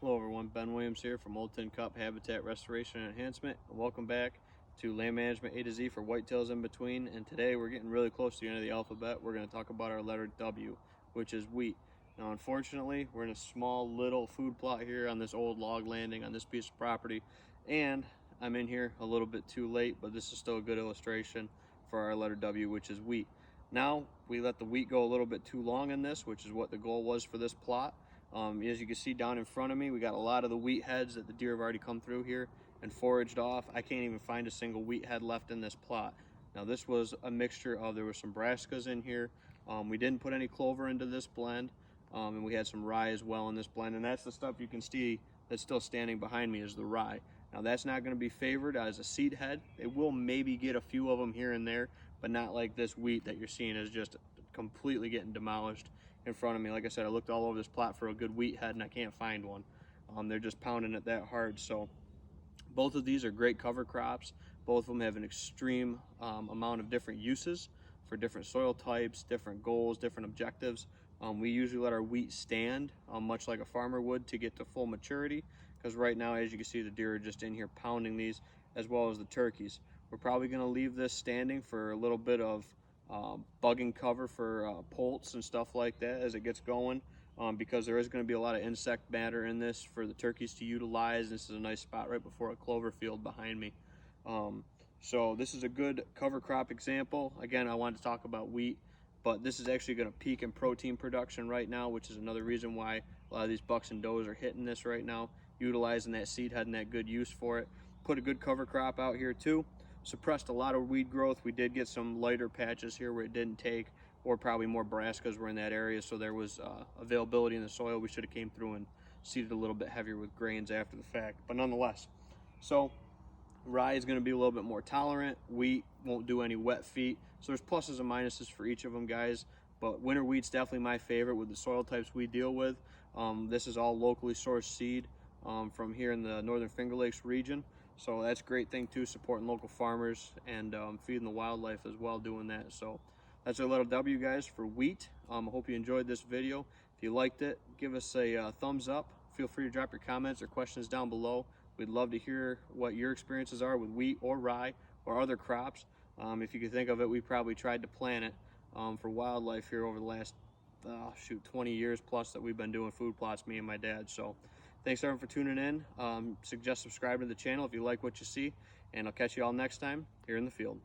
Hello everyone, Ben Williams here from Old Tin Cup Habitat Restoration and Enhancement. Welcome back to Land Management A to Z for whitetails in between. And today we're getting really close to the end of the alphabet. We're going to talk about our letter W, which is wheat. Now unfortunately, we're in a small little food plot here on this old log landing on this piece of property. And I'm in here a little bit too late, but this is still a good illustration for our letter W, which is wheat. Now we let the wheat go a little bit too long in this, which is what the goal was for this plot. As you can see down in front of me, we got a lot of the wheat heads that the deer have already come through here and foraged off. I can't even find a single wheat head left in this plot. Now this was a mixture of, there were some brassicas in here. We didn't put any clover into this blend, and we had some rye as well in this blend. And that's the stuff you can see that's still standing behind me is the rye. Now that's not going to be favored as a seed head. It will maybe get a few of them here and there, but not like this wheat that you're seeing is just completely getting demolished in front of me. Like I said, I looked all over this plot for a good wheat head and I can't find one. They're just pounding it that hard. So both of these are great cover crops. Both of them have an extreme amount of different uses for different soil types, different goals, different objectives. We usually let our wheat stand much like a farmer would to get to full maturity, because right now, as you can see, the deer are just in here pounding these, as well as the turkeys. We're probably going to leave this standing for a little bit of bugging cover for poults and stuff like that as it gets going, because there is going to be a lot of insect matter in this for the turkeys to utilize. This is a nice spot right before a clover field behind me. So this is a good cover crop example. Again, I wanted to talk about wheat, but this is actually going to peak in protein production right now, which is another reason why a lot of these bucks and does are hitting this right now, utilizing that seed head and that good use for it. Put a good cover crop out here too. Suppressed a lot of weed growth. We did get some lighter patches here where it didn't take, or probably more brassicas were in that area, so there was availability in the soil. We should have came through and seeded a little bit heavier with grains after the fact, but nonetheless. So rye is going to be a little bit more tolerant. Wheat won't do any wet feet. So there's pluses and minuses for each of them, guys. But winter wheat's definitely my favorite with the soil types we deal with. This is all locally sourced seed from here in the Northern Finger Lakes region. So that's a great thing too, supporting local farmers and feeding the wildlife as well doing that. So that's our little W, guys, for wheat. I hope you enjoyed this video. If you liked it, give us a thumbs up. Feel free to drop your comments or questions down below. We'd love to hear what your experiences are with wheat or rye or other crops. If you could think of it, we probably tried to plant it for wildlife here over the last 20 years plus that we've been doing food plots, me and my dad. So thanks everyone for tuning in. Suggest subscribing to the channel if you like what you see, and I'll catch you all next time here in the field.